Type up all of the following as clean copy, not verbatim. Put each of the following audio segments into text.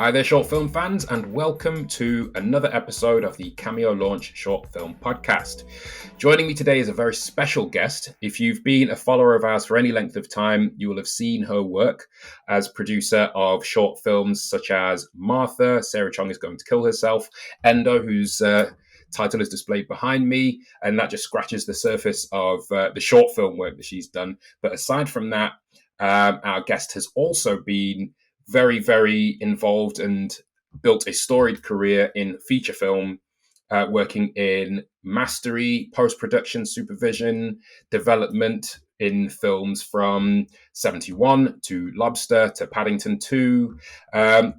Hi there, short film fans, and welcome to another episode of the Cameo Launch Short Film Podcast. Joining me today is a very special guest. If you've been a follower of ours for any length of time, you will have seen her work as producer of short films such as Martha, Sarah Chong is Going to Kill Herself, Endo, whose title is displayed behind me, and that just scratches the surface of the short film work that she's done. But aside from that, our guest has also been very, very involved and built a storied career in feature film, working in mastery, post-production supervision, development in films from 71 to Lobster to Paddington 2.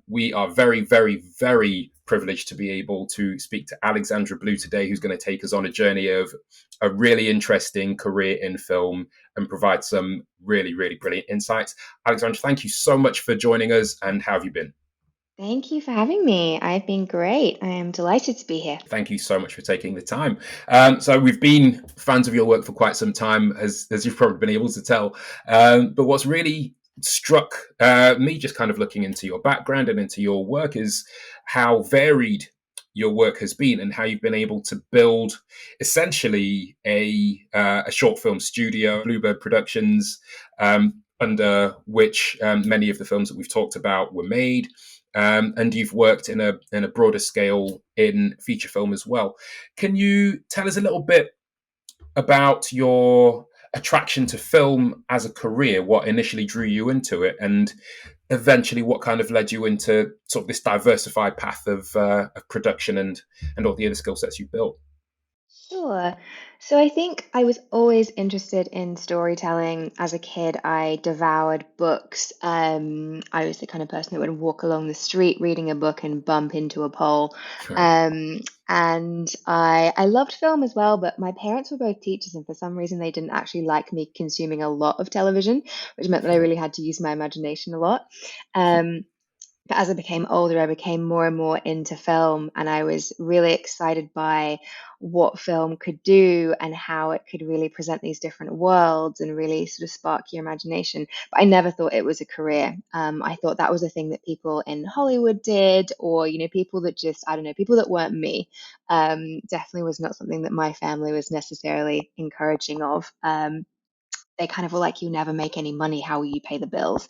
We are very, very, very privileged to be able to speak to Alexandra Blue today, who's going to take us on a journey of a really interesting career in film and provide some really, really brilliant insights. Alexandra, thank you so much for joining us, and how have you been? Thank you for having me. I've been great. I am delighted to be here. Thank you so much for taking the time. So we've been fans of your work for quite some time, as you've probably been able to tell. But what's really struck me, just kind of looking into your background and into your work, is how varied your work has been and how you've been able to build essentially a short film studio, Bluebird Productions, under which many of the films that we've talked about were made. And you've worked in a broader scale in feature film as well. Can you tell us a little bit about your attraction to film as a career? What initially drew you into it, and eventually what kind of led you into sort of this diversified path of production and all the other skill sets you built? Sure. So I think I was always interested in storytelling. As a kid, I devoured books. I was the kind of person that would walk along the street reading a book and bump into a pole. Right. Um, and I loved film as well, but my parents were both teachers, and for some reason, they didn't actually like me consuming a lot of television, which meant that I really had to use my imagination a lot. Um, But as I became older, I became more and more into film, and I was really excited by what film could do and how it could really present these different worlds and really sort of spark your imagination. But I never thought it was a career. I thought that was a thing that people in Hollywood did, or people that just, I don't know, people that weren't me. Definitely was not something that my family was necessarily encouraging of. They kind of were like, "You never make any money. How will you pay the bills?"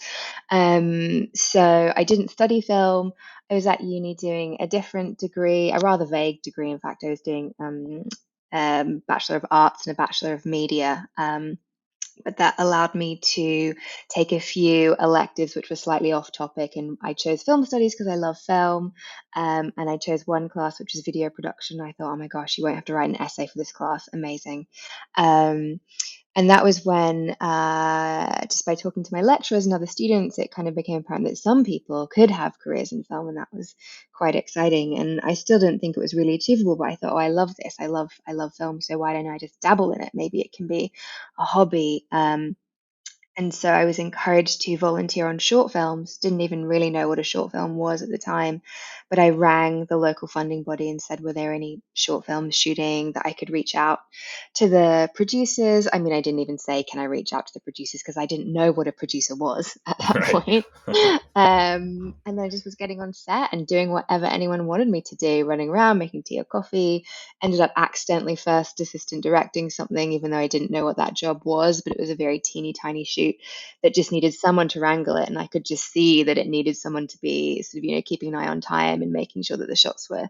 So I didn't study film. I was at uni doing a different degree, a rather vague degree. In fact, I was doing Bachelor of Arts and a Bachelor of Media. But that allowed me to take a few electives which were slightly off topic. And I chose film studies because I love film. And I chose one class which is video production. I thought, oh my gosh, you won't have to write an essay for this class. Amazing. Um, and that was when, just by talking to my lecturers and other students, it kind of became apparent that some people could have careers in film, and that was quite exciting. And I still didn't think it was really achievable, but I thought, oh, I love this. I love film, so why don't I just dabble in it? Maybe it can be a hobby. And so I was encouraged to volunteer on short films. Didn't even really know what a short film was at the time, but I rang the local funding body and said, were there any short films shooting that I could reach out to the producers? I mean, I didn't even say, can I reach out to the producers? Because I didn't know what a producer was at that Right. point. And I just was getting on set and doing whatever anyone wanted me to do, running around, making tea or coffee. Ended up accidentally first assistant directing something, even though I didn't know what that job was, but it was a very teeny tiny shoot that just needed someone to wrangle it. And I could just see that it needed someone to be sort of, keeping an eye on time and making sure that the shots were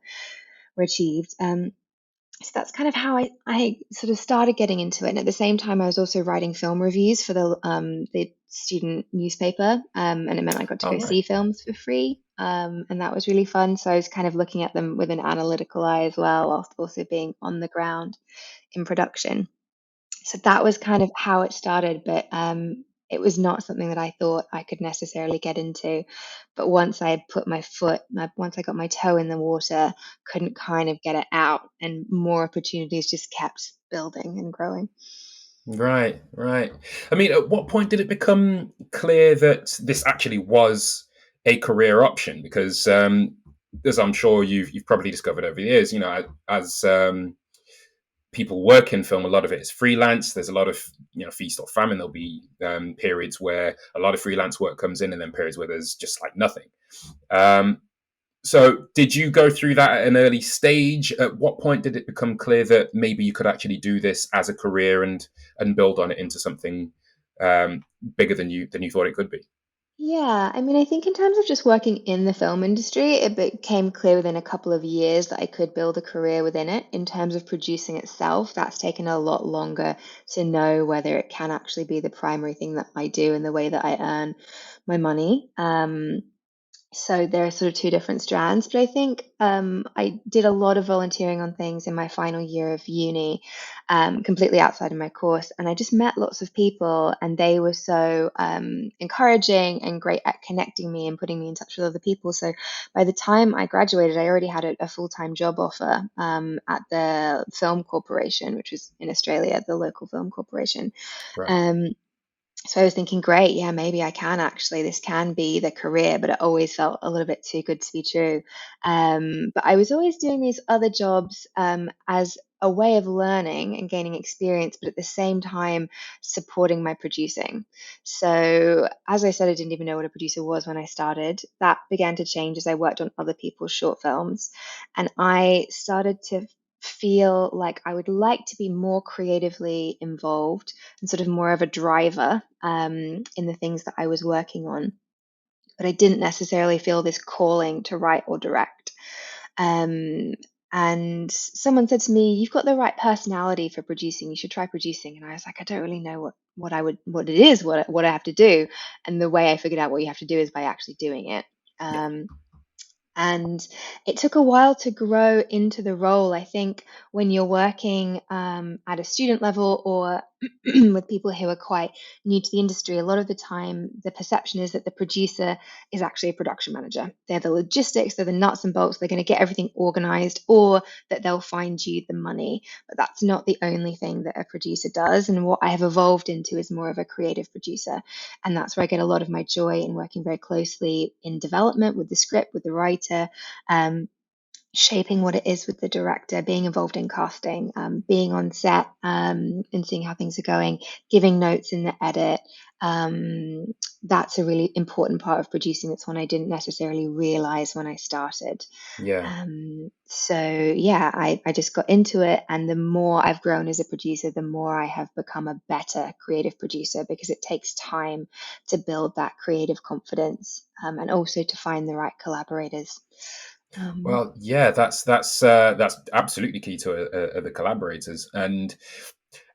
achieved. So that's kind of how I sort of started getting into it. And at the same time, I was also writing film reviews for the student newspaper, and it meant I got to All go right. see films for free, and that was really fun. So I was kind of looking at them with an analytical eye as well, whilst also being on the ground in production. So that was kind of how it started, but it was not something that I thought I could necessarily get into. But once I had put once I got my toe in the water, couldn't kind of get it out, and more opportunities just kept building and growing. Right, right. I mean, at what point did it become clear that this actually was a career option? Because, as I'm sure you've probably discovered over the years, as people work in film, a lot of it is freelance. There's a lot of feast or famine. There'll be periods where a lot of freelance work comes in, and then periods where there's just like nothing. So, did you go through that at an early stage? At what point did it become clear that maybe you could actually do this as a career and build on it into something bigger than you thought it could be? Yeah, I mean, I think in terms of just working in the film industry, it became clear within a couple of years that I could build a career within it. In terms of producing itself, that's taken a lot longer to know whether it can actually be the primary thing that I do and the way that I earn my money. So there are sort of two different strands, but I think I did a lot of volunteering on things in my final year of uni, completely outside of my course, and I just met lots of people, and they were so encouraging and great at connecting me and putting me in touch with other people. So by the time I graduated, I already had a full-time job offer at the Film Corporation, which was in Australia, the local film corporation. Right. Um, so I was thinking, great, yeah, maybe I can actually, this can be the career, but it always felt a little bit too good to be true. But I was always doing these other jobs as a way of learning and gaining experience, but at the same time supporting my producing. So, as I said, I didn't even know what a producer was when I started. That began to change as I worked on other people's short films. And I started to feel like I would like to be more creatively involved and sort of more of a driver in the things that I was working on. But I didn't necessarily feel this calling to write or direct. Um, and someone said to me, "You've got the right personality for producing. You should try producing." And I was like, "I don't really know what it is, what I have to do." And the way I figured out what you have to do is by actually doing it. Yeah. Um, and it took a while to grow into the role. I think when you're working at a student level or with people who are quite new to the industry, a lot of the time the perception is that the producer is actually a production manager. They're the logistics, they're the nuts and bolts, they're going to get everything organized, or that they'll find you the money. But that's not the only thing that a producer does. And what I have evolved into is more of a creative producer. And that's where I get a lot of my joy in working very closely in development with the script, with the writer, um, shaping what it is with the director, being involved in casting, being on set and seeing how things are going, giving notes in the edit. Um, that's a really important part of producing. It's one I didn't necessarily realize when I started. Yeah. So yeah, I just got into it, and the more I've grown as a producer, the more I have become a better creative producer because it takes time to build that creative confidence and also to find the right collaborators. Um, Well, yeah, that's absolutely key to the collaborators. And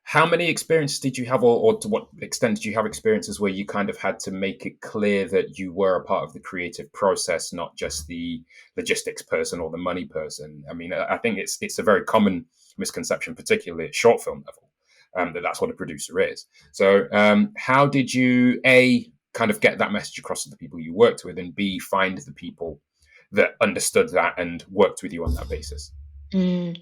how many experiences did you have, or to what extent did you have experiences where you kind of had to make it clear that you were a part of the creative process, not just the logistics person or the money person? I mean, I think it's a very common misconception, particularly at short film level, that that's what a producer is. So, how did you a kind of get that message across to the people you worked with, and b find the people that understood that and worked with you on that basis? mm.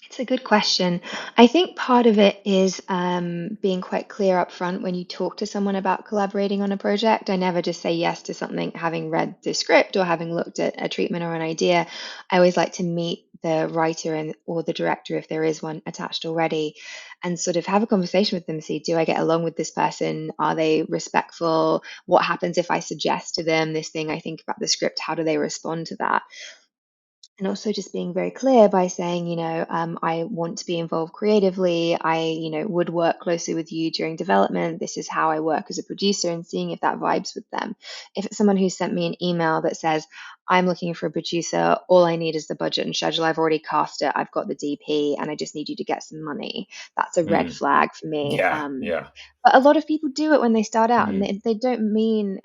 It's a good question. I think part of it is being quite clear up front when you talk to someone about collaborating on a project. I never just say yes to something having read the script or having looked at a treatment or an idea. I always like to meet the writer and or the director if there is one attached already and sort of have a conversation with them, see, do I get along with this person? Are they respectful? What happens if I suggest to them this thing I think about the script? How do they respond to that? And also just being very clear by saying, I want to be involved creatively. I, would work closely with you during development. This is how I work as a producer and seeing if that vibes with them. If it's someone who sent me an email that says, I'm looking for a producer, all I need is the budget and schedule. I've already cast it. I've got the DP and I just need you to get some money. That's a red Mm. flag for me. Yeah, yeah. But a lot of people do it when they start out and Mm. they don't mean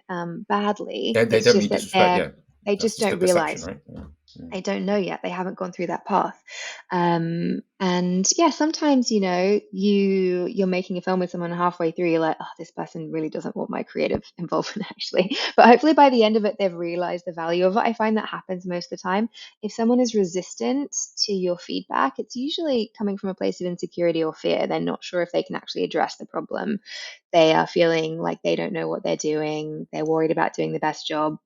badly. They It's don't just mean that disrespect. Yeah, they that's just just a don't perception, realize right? Yeah. Yeah. they don't know yet. They haven't gone through that path. And yeah, sometimes, you're making a film with someone halfway through, you're like, oh, this person really doesn't want my creative involvement actually. But hopefully by the end of it, they've realized the value of it. I find that happens most of the time. If someone is resistant to your feedback, it's usually coming from a place of insecurity or fear. They're not sure if they can actually address the problem. They are feeling like they don't know what they're doing. They're worried about doing the best job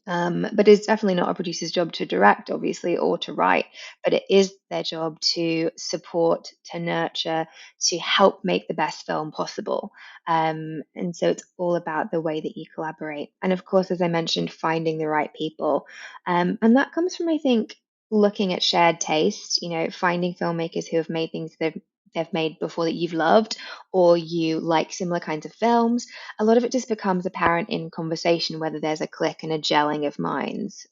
But it's definitely not a producer's job to direct, obviously, or to write, but it is their job to support, to nurture, to help make the best film possible. And so it's all about the way that you collaborate. And of course, as I mentioned, finding the right people. And that comes from, I think, looking at shared taste, finding filmmakers who have made things that they've made before that you've loved, or you like similar kinds of films. A lot of it just becomes apparent in conversation whether there's a click and a gelling of minds.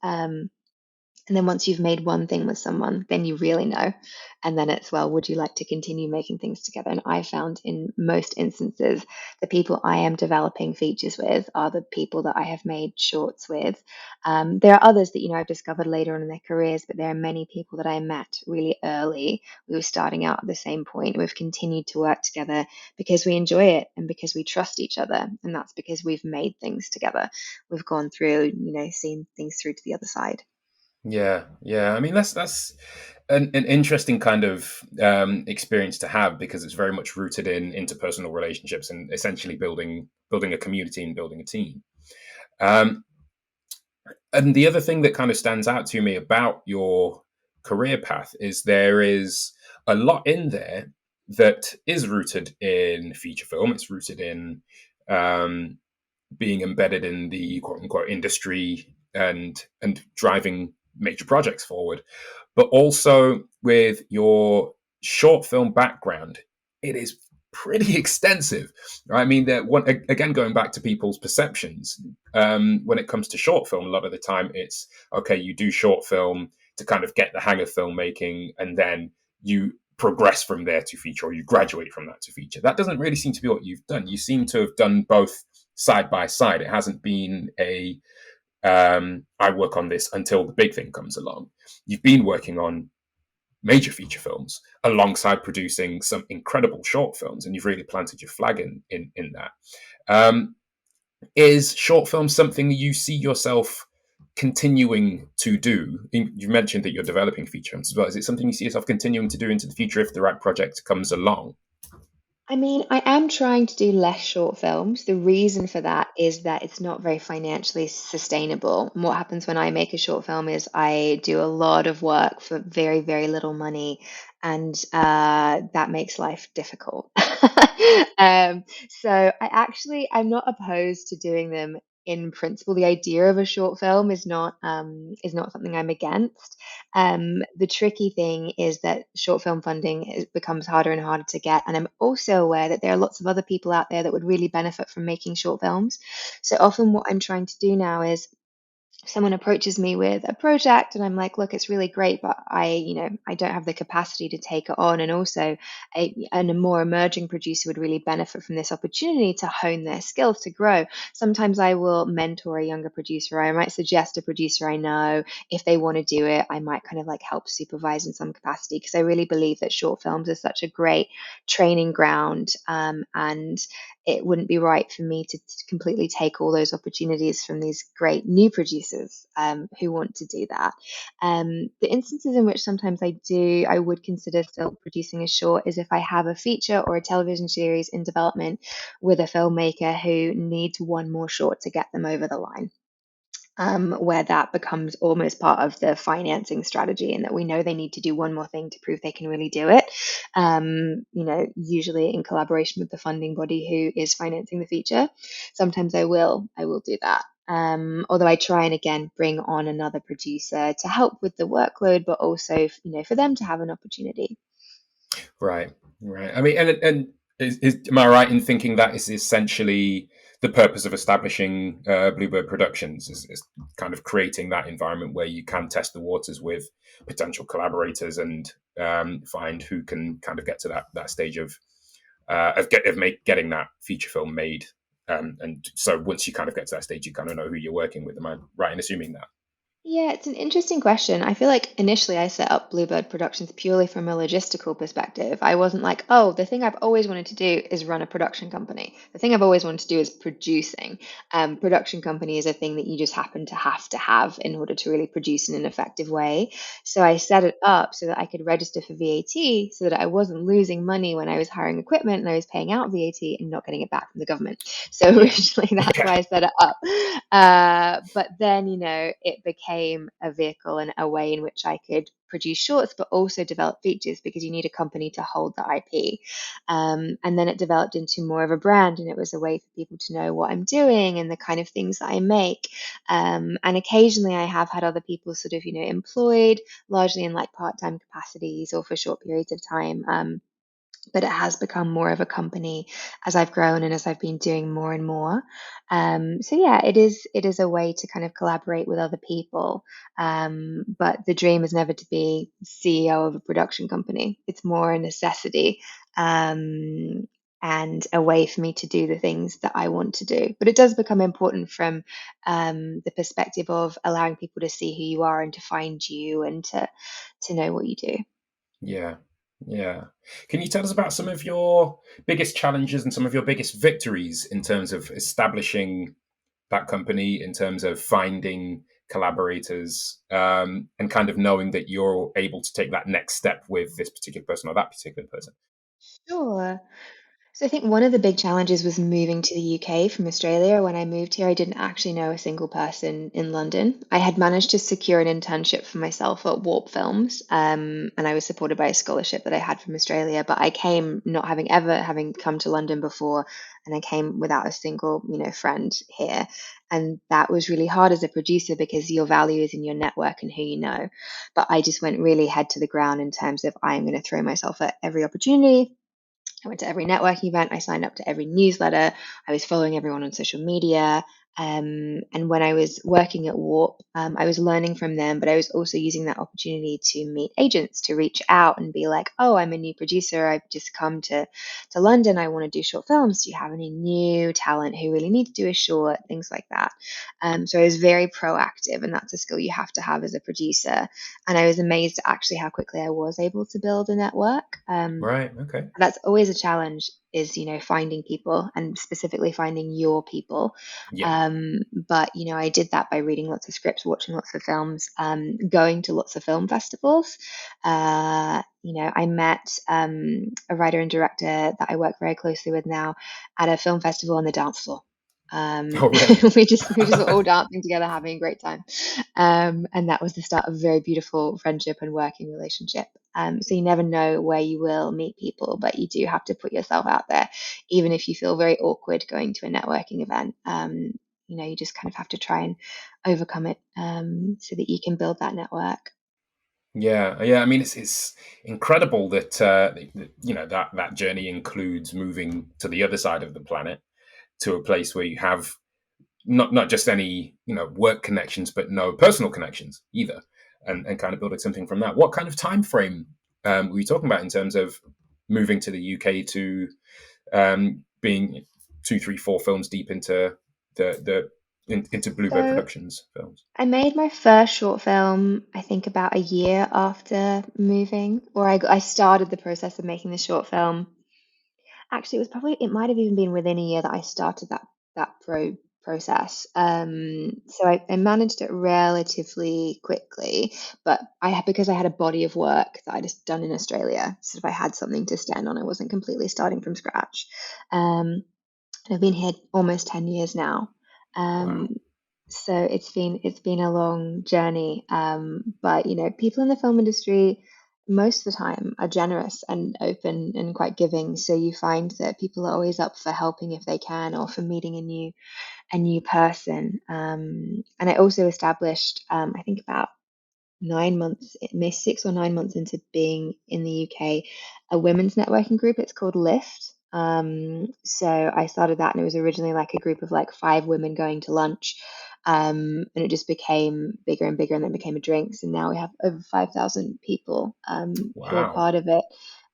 And then once you've made one thing with someone, then you really know. And then it's, well, would you like to continue making things together? And I found in most instances, the people I am developing features with are the people that I have made shorts with. There are others that, I've discovered later on in their careers, but there are many people that I met really early. We were starting out at the same point. We've continued to work together because we enjoy it and because we trust each other. And that's because we've made things together. We've gone through, seen things through to the other side. Yeah, yeah. I mean, that's an interesting kind of experience to have because it's very much rooted in interpersonal relationships and essentially building a community and building a team. Um, and the other thing that kind of stands out to me about your career path is there is a lot in there that is rooted in feature film. It's rooted in um, being embedded in the quote unquote industry and driving major projects forward. But also with your short film background, it is pretty extensive. Right? I mean, that one again going back to people's perceptions. When it comes to short film, a lot of the time it's okay. You do short film to kind of get the hang of filmmaking, and then you progress from there to feature, or you graduate from that to feature. That doesn't really seem to be what you've done. You seem to have done both side by side. It hasn't been a I work on this until the big thing comes along. You've been working on major feature films alongside producing some incredible short films, and you've really planted your flag in that. Um, is short film something you see yourself continuing to do? You mentioned that you're developing feature films as well. Is it something you see yourself continuing to do into the future if the right project comes along? I mean, I am trying to do less short films. The reason for that is that it's not very financially sustainable. And what happens when I make a short film is I do a lot of work for very, very little money, and that makes life difficult. So I'm not opposed to doing them in principle. The idea of a short film is not something I'm against. The tricky thing is that short film funding becomes harder and harder to get. And I'm also aware that there are lots of other people out there that would really benefit from making short films. So often, what I'm trying to do now is someone approaches me with a project and I'm like, look, it's really great, but I don't have the capacity to take it on. And also a more emerging producer would really benefit from this opportunity to hone their skills, to grow. Sometimes I will mentor a younger producer. I might suggest a producer I know. If they want to do it, I might kind of like help supervise in some capacity, because I really believe that short films are such a great training ground. And it wouldn't be right for me to completely take all those opportunities from these great new producers who want to do that. The instances in which sometimes I would consider still producing a short is if I have a feature or a television series in development with a filmmaker who needs one more short to get them over the line, where that becomes almost part of the financing strategy, and that we know they need to do one more thing to prove they can really do it. Usually in collaboration with the funding body who is financing the feature. Sometimes I will do that. Although I try and again bring on another producer to help with the workload, but also for them to have an opportunity. Right, right. I mean, and am I right in thinking that is essentially the purpose of establishing Bluebird Productions is kind of creating that environment where you can test the waters with potential collaborators and find who can kind of get to that stage getting that feature film made. And so once you kind of get to that stage, you kind of know who you're working with. Am I right in assuming that? Yeah, it's an interesting question. I feel like initially I set up Bluebird Productions purely from a logistical perspective. I wasn't like, oh, the thing I've always wanted to do is run a production company. The thing I've always wanted to do is producing. Production company is a thing that you just happen to have in order to really produce in an effective way. So I set it up so that I could register for VAT so that I wasn't losing money when I was hiring equipment and I was paying out VAT and not getting it back from the government. So Yeah. originally that's Yeah. why I set it up. But then, it became a vehicle and a way in which I could produce shorts, but also develop features because you need a company to hold the IP. And then it developed into more of a brand, and it was a way for people to know what I'm doing and the kind of things that I make. And occasionally, I have had other people sort of, employed, largely in like part-time capacities or for short periods of time. But it has become more of a company as I've grown and as I've been doing more and more. So yeah, it is a way to kind of collaborate with other people. But the dream is never to be CEO of a production company. It's more a necessity. And a way for me to do the things that I want to do. But it does become important from the perspective of allowing people to see who you are and to find you and to know what you do. Yeah. Yeah. Can you tell us about some of your biggest challenges and some of your biggest victories in terms of establishing that company, in terms of finding collaborators, and kind of knowing that you're able to take that next step with this particular person or that particular person? Sure. So I think one of the big challenges was moving to the UK from Australia. When I moved here, I didn't actually know a single person in London. I had managed to secure an internship for myself at Warp Films, and I was supported by a scholarship that I had from Australia. But I came not having come to London before, and I came without a single, friend here. And that was really hard as a producer because your value is in your network and who you know. But I just went really head to the ground in terms of I'm going to throw myself at every opportunity. I went to every networking event. I signed up to every newsletter. I was following everyone on social media. And when I was working at Warp, I was learning from them, but I was also using that opportunity to meet agents, to reach out and be like, "Oh, I'm a new producer. I've just come to London. I want to do short films. Do you have any new talent who really need to do a short?" Things like that. So I was very proactive, and that's a skill you have to have as a producer. And I was amazed at actually how quickly I was able to build a network. Right. Okay. That's always a challenge is finding people and specifically finding your people. Yeah. But I did that by reading lots of scripts, watching lots of films, going to lots of film festivals. I met a writer and director that I work very closely with now at a film festival on the dance floor. Oh, really? We just were all dancing together, having a great time. And that was the start of a very beautiful friendship and working relationship. So you never know where you will meet people, but you do have to put yourself out there, even if you feel very awkward going to a networking event. You just kind of have to try and overcome it so that you can build that network. Yeah, yeah. I mean, it's incredible that that journey includes moving to the other side of the planet, to a place where you have not just any work connections, but no personal connections either, and kind of building something from that. What kind of time frame were you talking about in terms of moving to the UK to being two, three, four films deep into into Bluebird So Productions films? I made my first short film, I think, about a year after moving, or I started the process of making the short film. Actually, it might have even been within a year that I started that process. So I managed it relatively quickly, but because I had a body of work that I just done in Australia, so if I had something to stand on, I wasn't completely starting from scratch. Um, and I've been here almost 10 years now. Um, Wow. so it's been a long journey. But people in the film industry most of the time are generous and open and quite giving. So you find that people are always up for helping if they can or for meeting a new person. And I also established, I think about 9 months, maybe 6 or 9 months into being in the UK, a women's networking group. It's called Lift. So I started that, and it was originally like a group of like five women going to lunch. And it just became bigger and bigger, and then became a drinks. And now we have over 5,000 people who are Wow. part of it.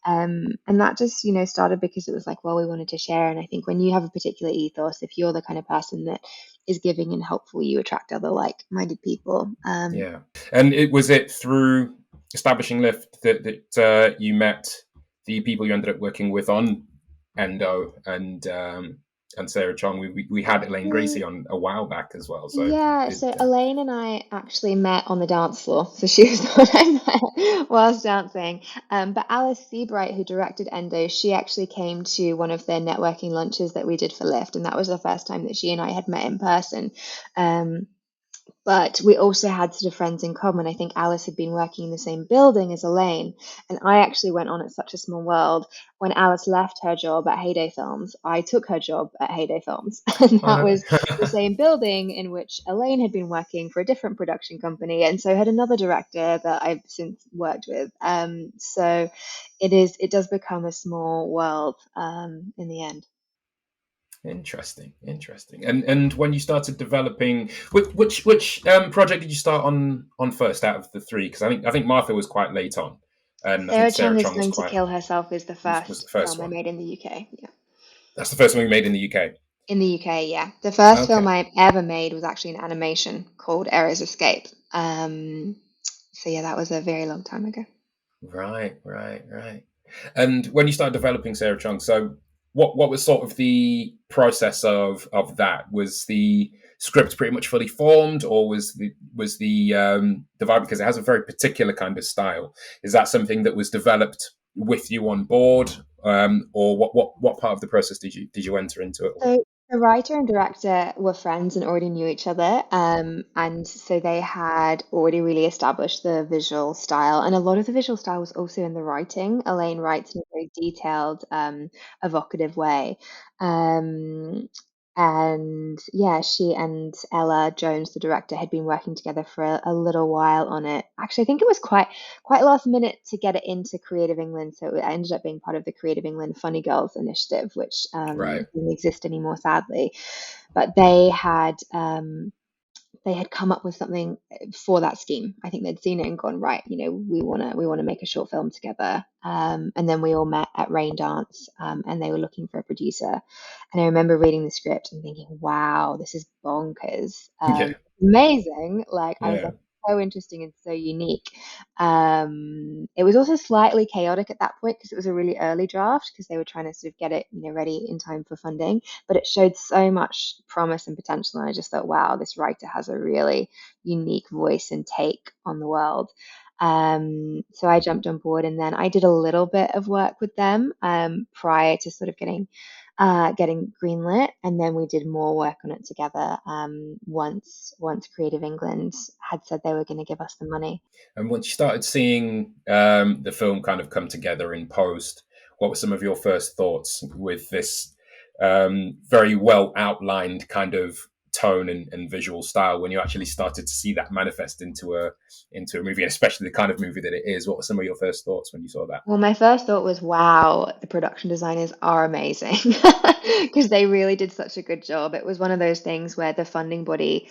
And that just, started because it was like, well, we wanted to share. And I think when you have a particular ethos, if you're the kind of person that is giving and helpful, you attract other like-minded people. Yeah. And was it through establishing Lift that you met the people you ended up working with on Endo and Sarah Chong? We had Elaine Gracie on a while back as well. So Yeah, did so Elaine and I actually met on the dance floor. So she was the one I met whilst dancing. But Alice Seabright, who directed Endo, she actually came to one of their networking lunches that we did for Lyft, and that was the first time that she and I had met in person. Um, but we also had sort of friends in common. I think Alice had been working in the same building as Elaine, and I actually went on at Such a Small World. When Alice left her job at Heyday Films, I took her job at Heyday Films, and oh that no. was the same building in which Elaine had been working for a different production company, and so had another director that I've since worked with. So it does become a small world in the end. Interesting, interesting. And when you started developing, which project did you start on first out of the three? Because I think Martha was quite late on, and I think Sarah Chong Sarah is Chong was going to quite kill herself is the was the first first film I one. made in the UK. Yeah. That's the first one we made in the UK. In the UK, yeah. The first film Okay. I ever made was actually an animation called Ares Escape. So yeah, that was a very long time ago. Right, right, right. And when you started developing Sarah Chung, so what was sort of the process of that? Was the script pretty much fully formed, or was the vibe, because it has a very particular kind of style? Is that something that was developed with you on board, or what part of the process did you enter into it all? So the writer and director were friends and already knew each other, and so they had already really established the visual style, and a lot of the visual style was also in the writing. Elaine writes in a very detailed, evocative way, um, and yeah, she and Ella Jones, the director, had been working together for a little while on it. Actually, I think it was quite last minute to get it into Creative England. So it ended up being part of the Creative England Funny Girls initiative, which Right. doesn't exist anymore, sadly. But they had come up with something for that scheme. I think they'd seen it and gone, right, we wanna make a short film together. And then we all met at Rain Dance, and they were looking for a producer. And I remember reading the script and thinking, wow, this is bonkers. Yeah. Amazing. Like I was Yeah. like, so interesting and so unique. It was also slightly chaotic at that point because it was a really early draft because they were trying to sort of get it, ready in time for funding. But it showed so much promise and potential, and I just thought, wow, this writer has a really unique voice and take on the world. So I jumped on board, and then I did a little bit of work with them prior to sort of getting greenlit, and then we did more work on it together once Creative England had said they were going to give us the money. And once you started seeing the film kind of come together in post, what were some of your first thoughts with this very well outlined kind of tone and visual style when you actually started to see that manifest into a movie, and especially the kind of movie that it is? What were some of your first thoughts when you saw that? Well, my first thought was, wow, the production designers are amazing because they really did such a good job. It was one of those things where the funding body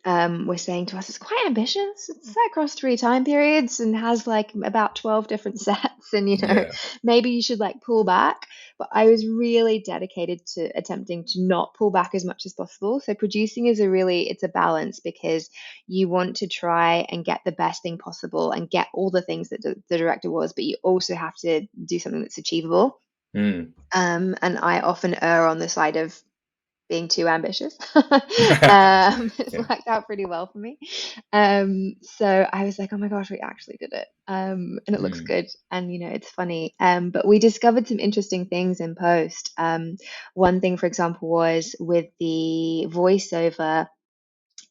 was saying to us, it's quite ambitious. It's set across 3 time periods and has like about 12 different sets, and Yeah. maybe you should like pull back. But I was really dedicated to attempting to not pull back as much as possible. So producing is it's a balance because you want to try and get the best thing possible and get all the things that the director was, but you also have to do something that's achievable. Mm. And I often err on the side of being too ambitious. It's Yeah. worked out pretty well for me. So I was like, oh my gosh, we actually did it. And it looks Mm. good. And, it's funny. But we discovered some interesting things in post. One thing, for example, was with the voiceover.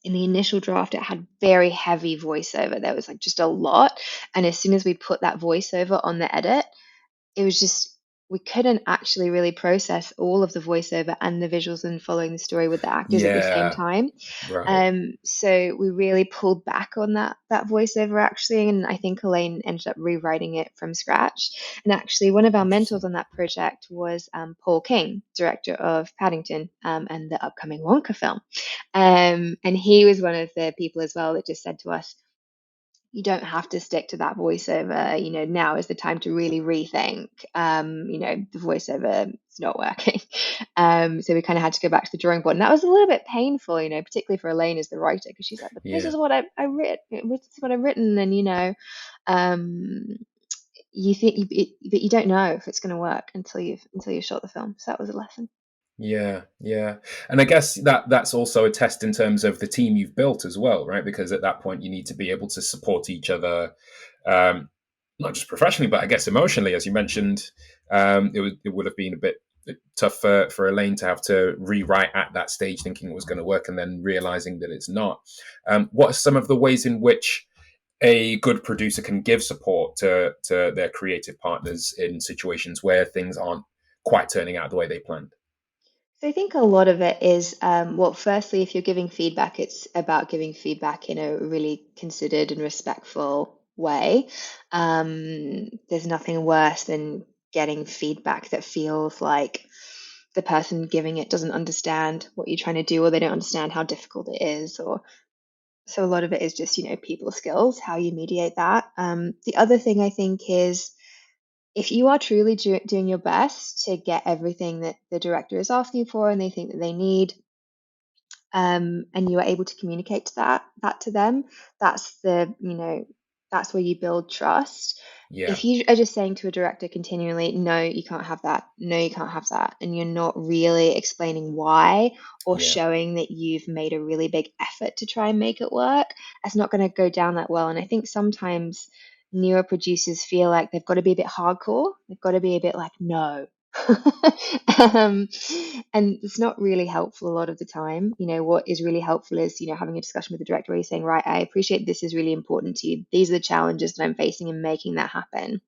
In the initial draft, it had very heavy voiceover. There was like just a lot. And as soon as we put that voiceover on the edit, it was just we couldn't actually really process all of the voiceover and the visuals and following the story with the actors at the same Yeah. time. Right. So we really pulled back on that voiceover actually, and I think Elaine ended up rewriting it from scratch. And actually, one of our mentors Interesting. on that project was Paul King, director of Paddington and the upcoming Wonka film. And he was one of the people as well that just said to us, you don't have to stick to that voiceover. Now is the time to really rethink. The voiceover is not working. So we kind of had to go back to the drawing board, and that was a little bit painful, particularly for Elaine as the writer, because she's like, "This Yeah. is what I writ, this is what I've written," and um, you think, but you don't know if it's going to work until you shot the film. So that was a lesson. Yeah, yeah. And I guess that's also a test in terms of the team you've built as well, right? Because at that point you need to be able to support each other, um, not just professionally, but I guess emotionally, as you mentioned. It would have been a bit tough for Elaine to have to rewrite at that stage, thinking it was going to work and then realizing that it's not. What are some of the ways in which a good producer can give support to their creative partners in situations where things aren't quite turning out the way they planned? So I think a lot of it is, well, firstly, if you're giving feedback, it's about giving feedback in a really considered and respectful way. There's nothing worse than getting feedback that feels like the person giving it doesn't understand what you're trying to do, or they don't understand how difficult it is, or so a lot of it is just, people skills, how you mediate that. The other thing I think is, if you are truly doing your best to get everything that the director is asking for and they think that they need, and you are able to communicate that to them, that's that's where you build trust. Yeah, If you are just saying to a director continually, no, you can't have that, no, you can't have that, and you're not really explaining why or yeah. showing that you've made a really big effort to try and make it work, it's not going to go down that well. And I think sometimes newer producers feel like they've got to be a bit hardcore, they've got to be a bit like, no. um, and it's not really helpful a lot of the time. What is really helpful is, having a discussion with the director where you're saying, right, I appreciate this is really important to you. These are the challenges that I'm facing in making that happen.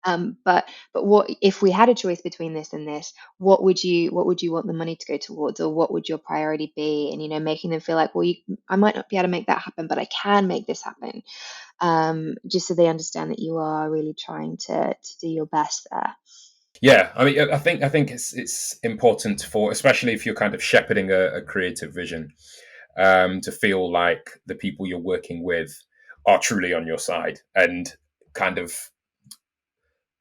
But what if we had a choice between this and this? What would you want the money to go towards, or what would your priority be? And making them feel like, well, I might not be able to make that happen, but I can make this happen. Just so they understand that you are really trying to do your best there. Yeah, I mean, I think it's important for, especially if you're kind of shepherding a creative vision, to feel like the people you're working with are truly on your side, and kind of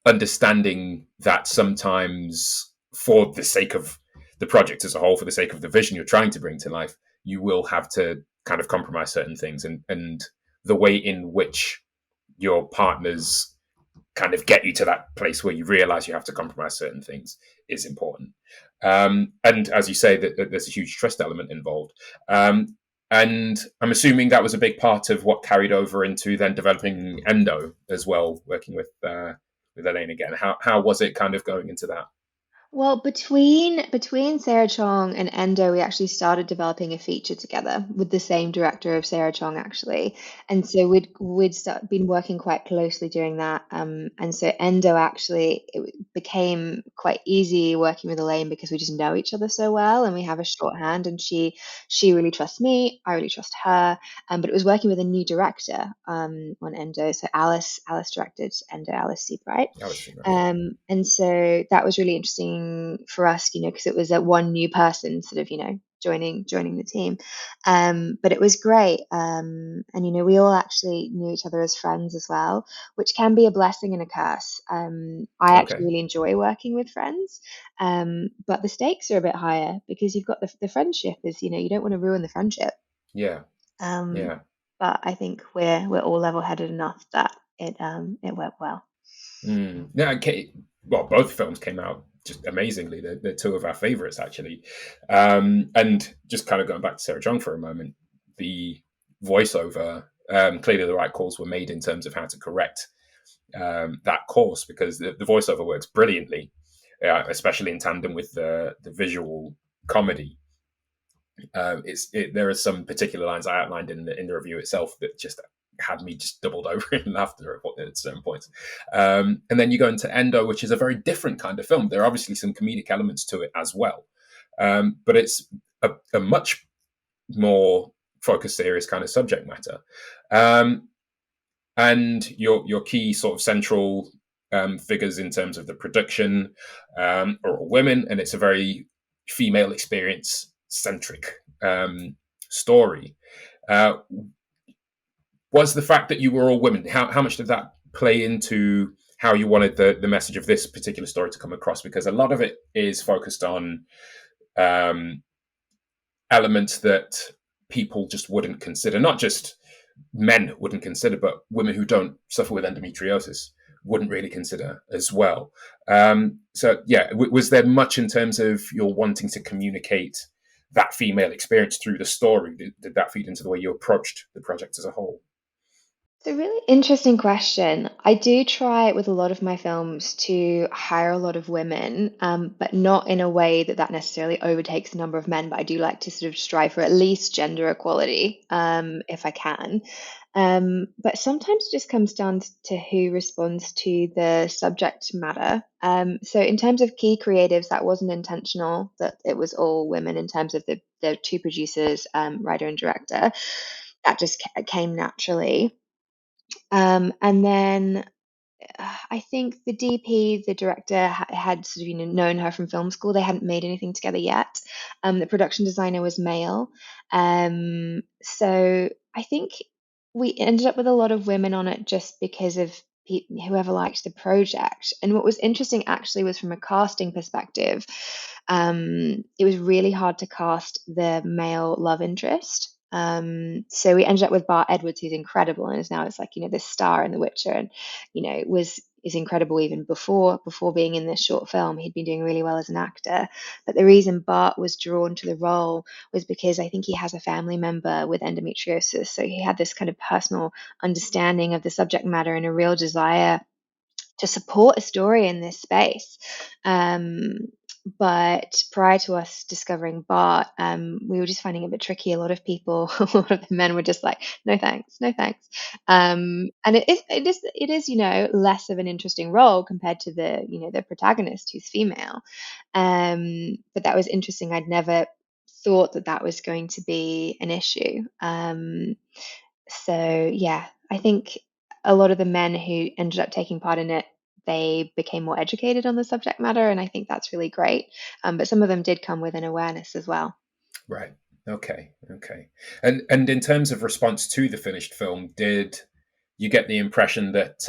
understanding that sometimes, for the sake of the project as a whole, for the sake of the vision you're trying to bring to life, you will have to kind of compromise certain things, and the way in which your partners kind of get you to that place where you realize you have to compromise certain things is important. And as you say, that there's a huge trust element involved. And I'm assuming that was a big part of what carried over into then developing Endo as well, working with Elaine again. How was it kind of going into that? Well, between Sarah Chong and Endo, we actually started developing a feature together with the same director of Sarah Chong, actually. And so been working quite closely doing that. And so Endo actually, became quite easy working with Elaine because we just know each other so well and we have a shorthand. And she really trusts me, I really trust her. But it was working with a new director, on Endo. So Alice directed Endo, Alice Seabright. I was thinking, right, yeah. And so that was really interesting for us, because it was one new person sort of, joining the team. But it was great. And, we all actually knew each other as friends as well, which can be a blessing and a curse. I actually Okay. really enjoy working with friends, but the stakes are a bit higher because you've got the friendship is, you don't want to ruin the friendship. Yeah. Um, Yeah. but I think we're all level-headed enough that it went well. Yeah. Okay. Well, both films came out just amazingly. They're two of our favorites, actually. And just kind of going back to Sarah Jong for a moment, the voiceover, clearly the right calls were made in terms of how to correct that course, because the voiceover works brilliantly, especially in tandem with the visual comedy. There are some particular lines I outlined in the review itself that just had me just doubled over in laughter at certain points. And then you go into Endo, which is a very different kind of film. There are obviously some comedic elements to it as well, but it's a much more focused, serious kind of subject matter. Um, and your key sort of central figures in terms of the production are all women, and it's a very female experience centric story. Uh, Was the fact that you were all women, how much did that play into how you wanted the message of this particular story to come across? Because a lot of it is focused on um, elements that people just wouldn't consider, not just men wouldn't consider, but women who don't suffer with endometriosis wouldn't really consider as well. So, yeah, was there much in terms of your wanting to communicate that female experience through the story? Did that feed into the way you approached the project as a whole? It's a really interesting question. I do try with a lot of my films to hire a lot of women, but not in a way that that necessarily overtakes the number of men. But I do like to sort of strive for at least gender equality, if I can. But sometimes it just comes down to who responds to the subject matter. So in terms of key creatives, that wasn't intentional, that it was all women in terms of the two producers, writer and director. That just came naturally. And then I think the DP, the director, had sort of known her from film school. They hadn't made anything together yet. The production designer was male, so I think we ended up with a lot of women on it just because of whoever liked the project. And what was interesting actually was from a casting perspective, it was really hard to cast the male love interest. So we ended up with Bart Edwards, who's incredible, and is now it's like this star in The Witcher, and was is incredible even before being in this short film. He'd been doing really well as an actor. But the reason Bart was drawn to the role was because I think he has a family member with endometriosis. So he had this kind of personal understanding of the subject matter and a real desire to support a story in this space. But prior to us discovering Bart, we were just finding it a bit tricky. A lot of people, a lot of the men were just like, "No thanks, no thanks." And it is less of an interesting role compared to the protagonist who's female. But that was interesting. I'd never thought that that was going to be an issue. So yeah, I think a lot of the men who ended up taking part in it, they became more educated on the subject matter, and I think that's really great. But some of them did come with an awareness as well. Right. Okay. Okay. And in terms of response to the finished film, did you get the impression that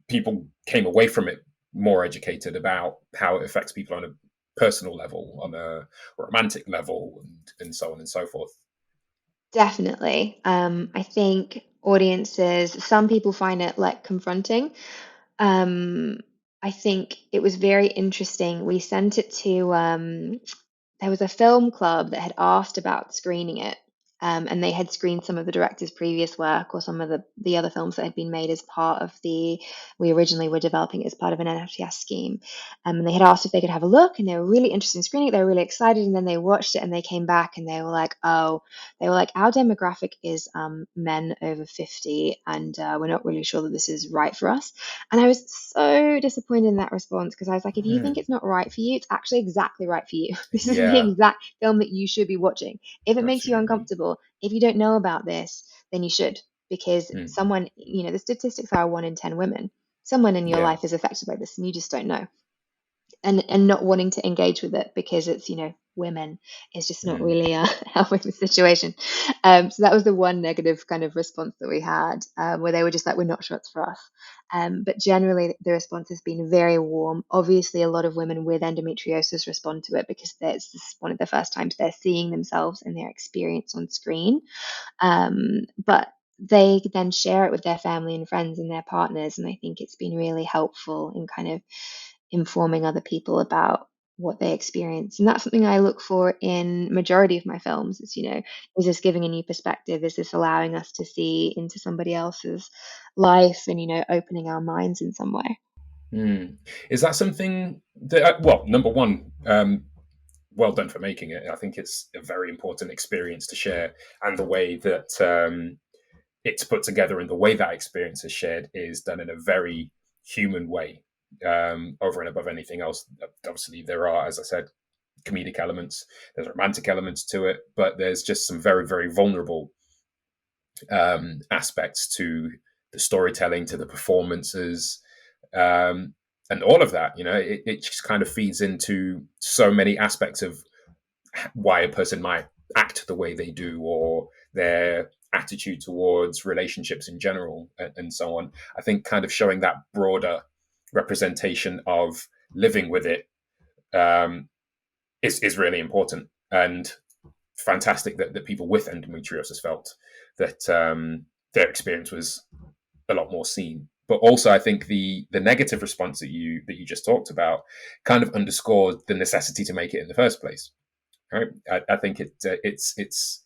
people came away from it more educated about how it affects people on a personal level, on a romantic level, and so on and so forth? Definitely. I think audiences, some people find it like confronting. Um, I think it was very interesting. We sent it to there was a film club that had asked about screening it, and they had screened some of the director's previous work or some of the other films that had been made as part of we originally were developing it as part of an NFTS scheme. And they had asked if they could have a look, and they were really interested in screening it. They were really excited, and then they watched it and they came back and they were like, "Oh, they were like, our demographic is men over 50, and we're not really sure that this is right for us." And I was so disappointed in that response because I was like, if you think Hmm. it's not right for you, it's actually exactly right for you. This is the Yeah, exact film that you should be watching. If it makes you absolutely. uncomfortable, if you don't know about this, then you should, because Hmm. someone, the statistics are 1 in 10 women. Someone in your Yeah. life is affected by this and you just don't know. And not wanting to engage with it because it's women is just not Hmm. really helping the situation. So that was the one negative kind of response that we had, where they were just like, we're not sure it's for us. But generally the response has been very warm. Obviously a lot of women with endometriosis respond to it because this is one of the first times they're seeing themselves and their experience on screen. But they then share it with their family and friends and their partners, and I think it's been really helpful in kind of informing other people about what they experience. And that's something I look for in majority of my films is, is this giving a new perspective? Is this allowing us to see into somebody else's life and, opening our minds in some way? Hmm. Is that something that, well, number one, well done for making it. I think it's a very important experience to share, and the way that it's put together and the way that experience is shared is done in a very human way, over and above anything else. Obviously, there are, as I said, comedic elements, there's romantic elements to it, but there's just some very, very vulnerable aspects to the storytelling, to the performances, um, and all of that. It just kind of feeds into so many aspects of why a person might act the way they do, or their attitude towards relationships in general, and so on. I think kind of showing that broader representation of living with it um, is really important, and fantastic that people with endometriosis felt that their experience was a lot more seen. But also, I think the negative response that you just talked about kind of underscored the necessity to make it in the first place. Right? I think it's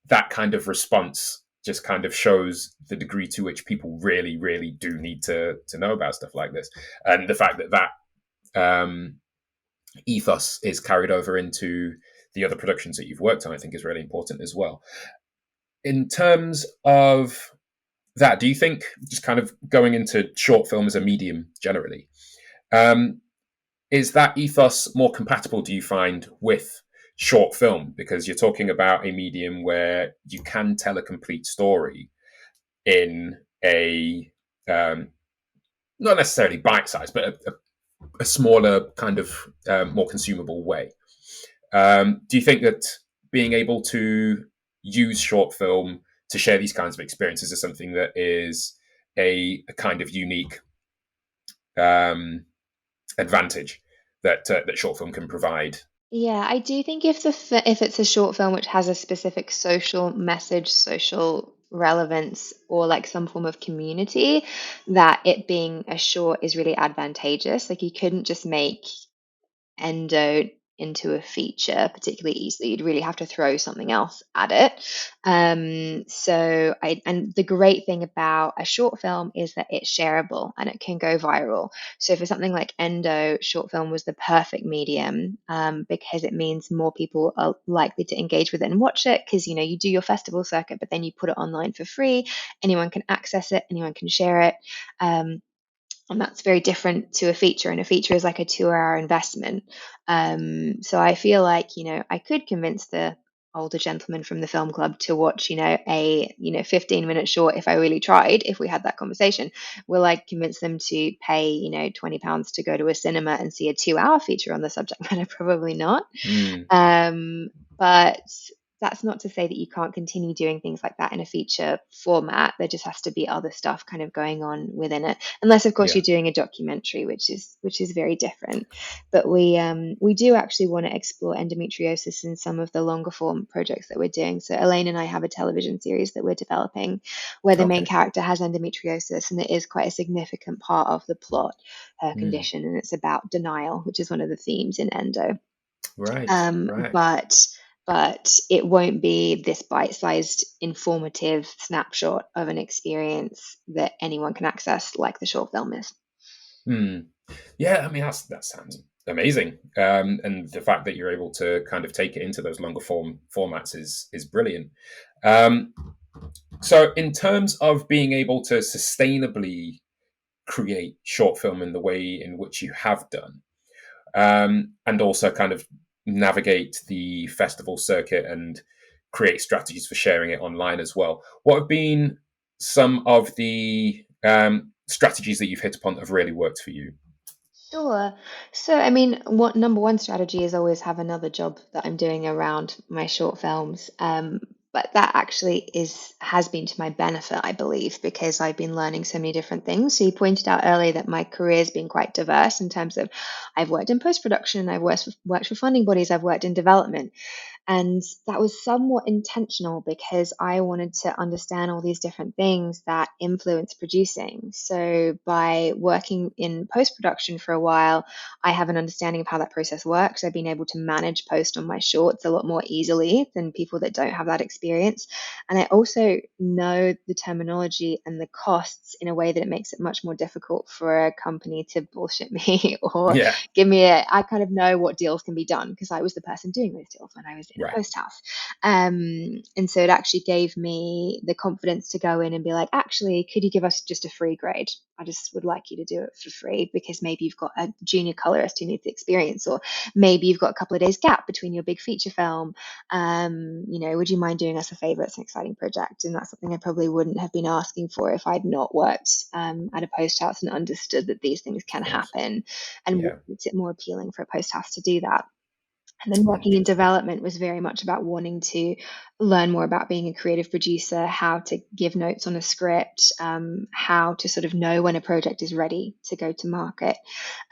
that kind of response just kind of shows the degree to which people really, really do need to know about stuff like this, and the fact that ethos is carried over into the other productions that you've worked on, I think is really important as well. In terms of that, do you think, just kind of going into short film as a medium generally, um, is that ethos more compatible, do you find, with short film? Because you're talking about a medium where you can tell a complete story in a not necessarily bite size, but a smaller kind of more consumable way. Do you think that being able to use short film to share these kinds of experiences is something that is a kind of unique um, advantage that short film can provide? Yeah, I do think if it's a short film which has a specific social message, social relevance, or like some form of community, that it being a short is really advantageous. Like you couldn't just make endo into a feature particularly easily. You'd really have to throw something else at it. And the great thing about a short film is that it's shareable and it can go viral. So for something like endo, short film was the perfect medium, because it means more people are likely to engage with it and watch it, because you do your festival circuit, but then you put it online for free. Anyone can access it, anyone can share it. Um, and that's very different to a feature, and a feature is like a 2 hour investment. So I feel like I could convince the older gentleman from the film club to watch a 15-minute short if I really tried. If we had that conversation, will I convince them to pay £20 to go to a cinema and see a 2 hour feature on the subject matter? Probably not. Mm, But that's not to say that you can't continue doing things like that in a feature format. There just has to be other stuff kind of going on within it, unless of course yeah. you're doing a documentary, which is very different. But we do actually want to explore endometriosis in some of the longer form projects that we're doing. So Elaine and I have a television series that we're developing where the main Okay. character has endometriosis, and it is quite a significant part of the plot, her Mm, condition, and it's about denial, which is one of the themes in endo. right. um, Right. but but it won't be this bite-sized informative snapshot of an experience that anyone can access like the short film is. Mm. Yeah. I mean, that sounds amazing. And the fact that you're able to kind of take it into those longer form formats is brilliant. Um, so, in terms of being able to sustainably create short film in the way in which you have done, and also kind of navigate the festival circuit and create strategies for sharing it online as well, what have been some of the strategies that you've hit upon that have really worked for you? Sure. So, I mean, what number one strategy is always have another job that I'm doing around my short films. But that actually has been to my benefit, I believe, because I've been learning so many different things. So you pointed out earlier that my career's been quite diverse in terms of I've worked in post production, I've worked for funding bodies, I've worked in development. And that was somewhat intentional because I wanted to understand all these different things that influence producing. So, by working in post production for a while, I have an understanding of how that process works. I've been able to manage post on my shorts a lot more easily than people that don't have that experience. And I also know the terminology and the costs in a way that it makes it much more difficult for a company to bullshit me or Yeah. I kind of know what deals can be done because I was the person doing those deals when I was in a Right. post house. And so it actually gave me the confidence to go in and be like, actually, could you give us just a free grade? I just would like you to do it for free because maybe you've got a junior colorist who needs the experience, or maybe you've got a couple of days gap between your big feature film. Would you mind doing us a favor? It's an exciting project. And that's something I probably wouldn't have been asking for if I'd not worked at a post house and understood that these things can Of course. happen, and Yeah. makes it more appealing for a post house to do that. And then working in development was very much about wanting to learn more about being a creative producer, how to give notes on a script, how to sort of know when a project is ready to go to market.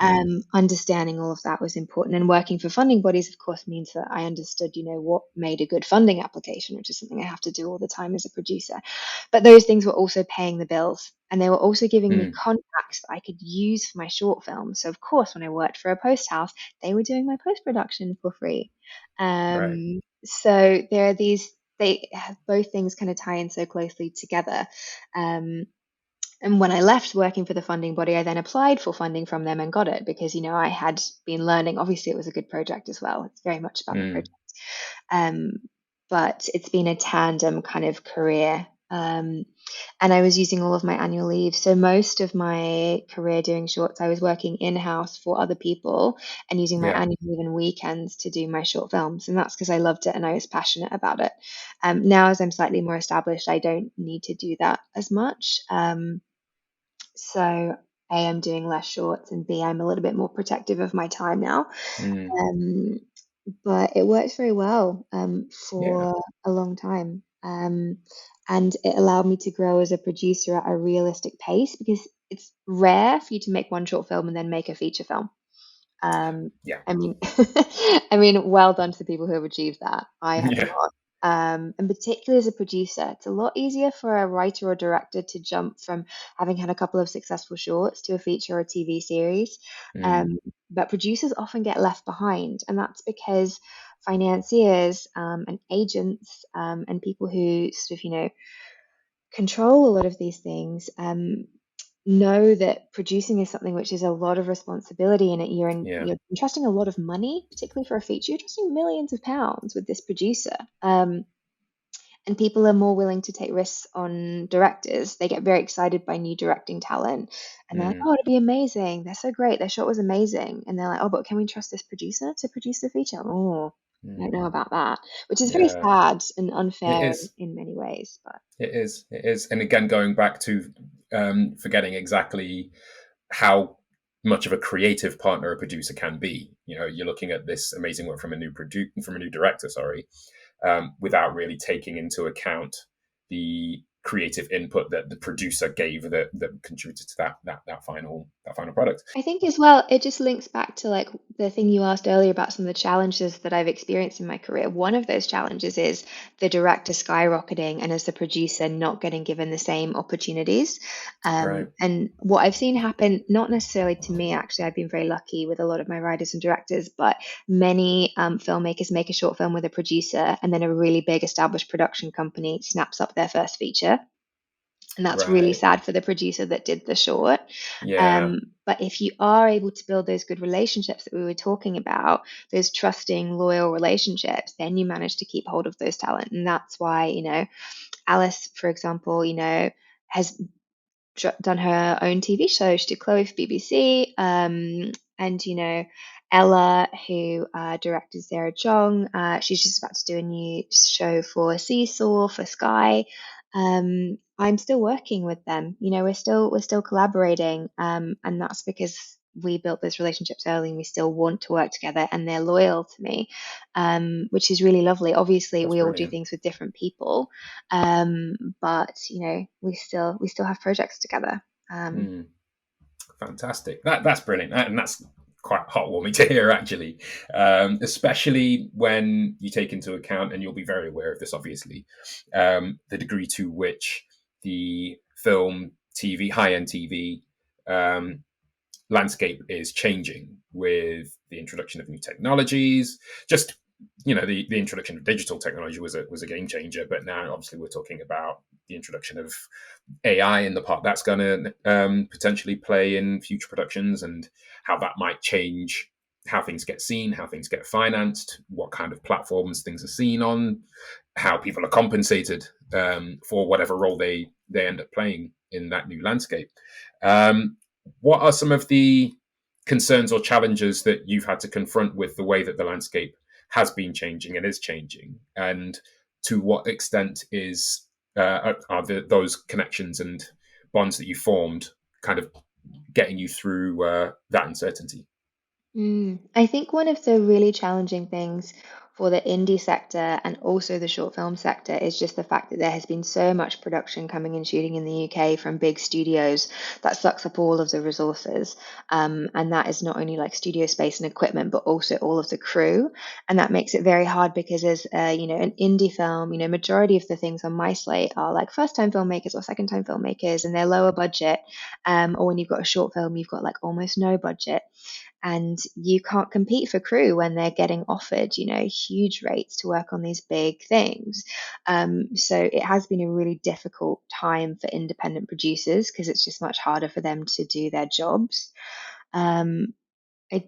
Mm. Understanding all of that was important. And working for funding bodies, of course, means that I understood, what made a good funding application, which is something I have to do all the time as a producer. But those things were also paying the bills. And they were also giving me Mm. contacts that I could use for my short film. So, of course, when I worked for a post house, they were doing my post production for free. Right. So there are they both things kind of tie in so closely together. Um, and when I left working for the funding body, I then applied for funding from them and got it because, I had been learning. Obviously, it was a good project as well. It's very much about the Mm. project. Um, but it's been a tandem kind of career. And I was using all of my annual leave. So most of my career doing shorts, I was working in-house for other people and using my Yeah. annual leave and weekends to do my short films. And that's because I loved it and I was passionate about it. Now, as I'm slightly more established, I don't need to do that as much. So A, I'm doing less shorts, and B, I'm a little bit more protective of my time now. Mm. Um, but it works very well Yeah. for a long time. And it allowed me to grow as a producer at a realistic pace because it's rare for you to make one short film and then make a feature film. Yeah. I mean, well done to the people who have achieved that. I have Yeah. not. And particularly as a producer, it's a lot easier for a writer or director to jump from having had a couple of successful shorts to a feature or TV series. Mm. Um, but producers often get left behind, and that's because financiers and agents and people who sort of, control a lot of these things know that producing is something which is a lot of responsibility in it. Yeah. You're entrusting a lot of money, particularly for a feature. You're trusting millions of pounds with this producer. And people are more willing to take risks on directors. They get very excited by new directing talent, and they're like, Mm. "Oh, it'll be amazing! They're so great. Their shot was amazing." And they're like, "Oh, but can we trust this producer to produce the feature?" Oh, I don't Mm. know about that, which is very Yeah. sad and It unfair is. in many ways. But It is. It is. And again, going back to forgetting exactly how much of a creative partner a producer can be. You're looking at this amazing work from from a new director, sorry, without really taking into account the creative input that the producer gave that contributed to that final product. I think as well, it just links back to like the thing you asked earlier about some of the challenges that I've experienced in my career. One of those challenges is the director skyrocketing and as the producer not getting given the same opportunities. Right. And what I've seen happen, not necessarily to me, actually, I've been very lucky with a lot of my writers and directors, but many filmmakers make a short film with a producer and then a really big established production company snaps up their first feature. And that's really Right. sad for the producer that did the short. Yeah. But if you are able to build those good relationships that we were talking about, those trusting, loyal relationships, then you manage to keep hold of those talent. And that's why, Alice, for example, has done her own TV show. She did Chloe for BBC. And, Ella, who directed Sarah Jong, she's just about to do a new show for Seesaw for Sky. I'm still working with them. We're still collaborating, and that's because we built those relationships early, and we still want to work together, and they're loyal to me, which is really lovely. Obviously, That's we all do brilliant. things with different people, but we still have projects together. Um, Mm. Fantastic. That's brilliant, and that's quite heartwarming to hear, actually. Especially when you take into account, and you'll be very aware of this, obviously, the degree to which the film, TV, high-end TV um, landscape is changing with the introduction of new technologies. Just the introduction of digital technology was a game changer, but now obviously we're talking about the introduction of AI and the part that's going to potentially play in future productions, and how that might change how things get seen, how things get financed, what kind of platforms things are seen on, how people are compensated for whatever role they end up playing in that new landscape. Um, what are some of the concerns or challenges that you've had to confront with the way that the landscape has been changing and is changing, and to what extent are those connections and bonds that you formed kind of getting you through that uncertainty? I think one of the really challenging things for the indie sector and also the short film sector is just the fact that there has been so much production coming and shooting in the UK from big studios that sucks up all of the resources. And that is not only like studio space and equipment, but also all of the crew. And that makes it very hard because as an indie film, majority of the things on my slate are like first time filmmakers or second time filmmakers and they're lower budget. Or when you've got a short film, you've got like almost no budget and you can't compete for crew when they're getting offered, huge rates to work on these big things. So it has been a really difficult time for independent producers because it's just much harder for them to do their jobs. Um, I,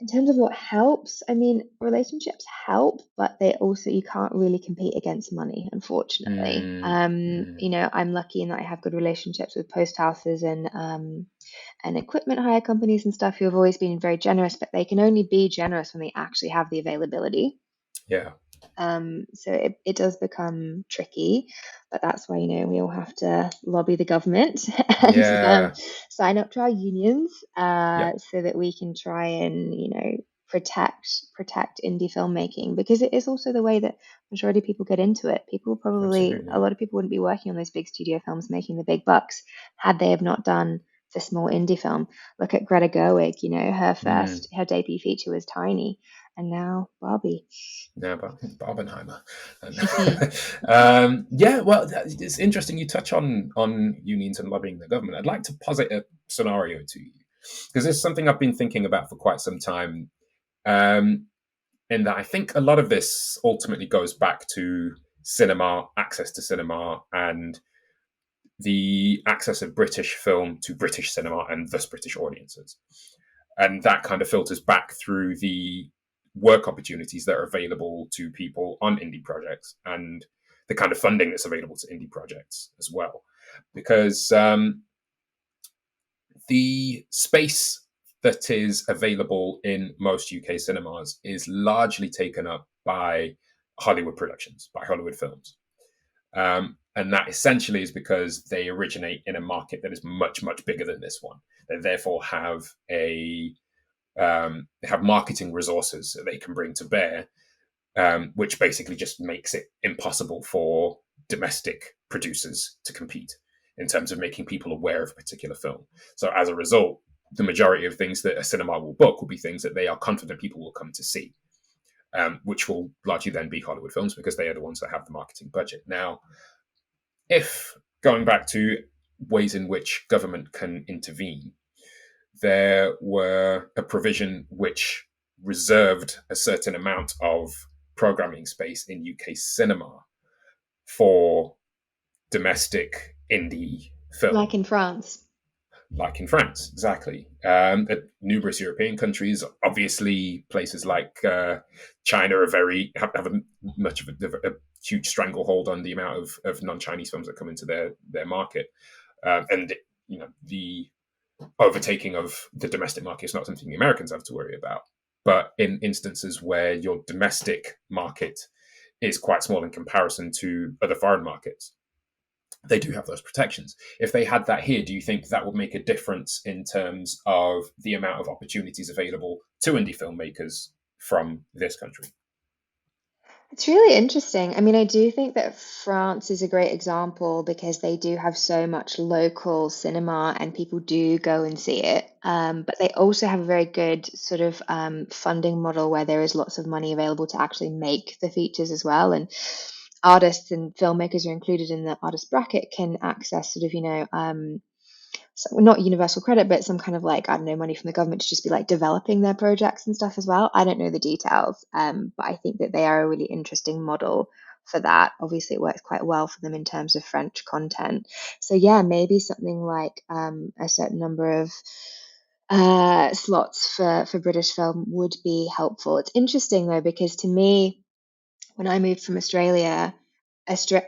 in terms of what helps, I mean, relationships help, but they also, you can't really compete against money, unfortunately. Mm, mm. I'm lucky in that I have good relationships with post houses and equipment hire companies and stuff who have always been very generous, but they can only be generous when they actually have the availability. Yeah, So it does become tricky, but that's why, we all have to lobby the government and yeah, sign up to our unions yeah, so that we can try and, protect indie filmmaking because it is also the way that majority of people get into it. A absolutely. lot of people wouldn't be working on those big studio films making the big bucks had they have not done the small indie film. Look at Greta Gerwig, Mm. her debut feature was Tiny, and now Barbie. Yeah, but Barbenheimer. And, Hmm. yeah, well, it's interesting you touch on unions and lobbying the government. I'd like to posit a scenario to you because it's something I've been thinking about for quite some time. Um, in that I think a lot of this ultimately goes back to cinema, access to cinema, and the access of British film to British cinema and thus British audiences. And that kind of filters back through the work opportunities that are available to people on indie projects and the kind of funding that's available to indie projects as well. Because the space that is available in most UK cinemas is largely taken up by Hollywood productions, by Hollywood films. And that essentially is because they originate in a market that is much, much bigger than this one. They therefore have they have marketing resources that they can bring to bear, which basically just makes it impossible for domestic producers to compete in terms of making people aware of a particular film. So as a result, the majority of things that a cinema will book will be things that they are confident people will come to see, which will largely then be Hollywood films because they are the ones that have the marketing budget. Now, if going back to ways in which government can intervene, there were a provision which reserved a certain amount of programming space in UK cinema for domestic indie Like film, in France. like in France, exactly. Numerous European countries, obviously, places like China are have a much of a huge stranglehold on the amount of non-Chinese films that come into their market, and the overtaking of the domestic market is not something the Americans have to worry about. But in instances where your domestic market is quite small in comparison to other foreign markets, they do have those protections. If they had that here, do you think that would make a difference in terms of the amount of opportunities available to indie filmmakers from this country? It's really interesting. I mean, I do think that France is a great example because they do have so much local cinema and people do go and see it. But they also have a very good sort of funding model where there is lots of money available to actually make the features as well. And artists and filmmakers are included in the artist bracket can access sort of, so not universal credit, but some kind of like, I don't know, money from the government to just be like developing their projects and stuff as well. I don't know the details, but I think that they are a really interesting model for that. Obviously, it works quite well for them in terms of French content. So, yeah, maybe something like a certain number of slots for British film would be helpful. It's interesting though, because to me, when I moved from Australia,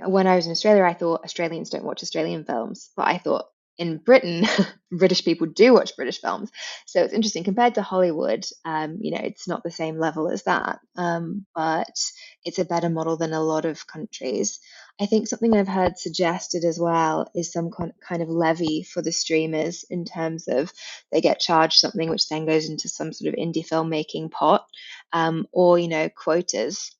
when I was in Australia, I thought Australians don't watch Australian films, but I thought in Britain, British people do watch British films. So it's interesting compared to Hollywood. It's not the same level as that, but it's a better model than a lot of countries. I think something I've heard suggested as well is some kind of levy for the streamers in terms of they get charged something which then goes into some sort of indie filmmaking pot, or quotas.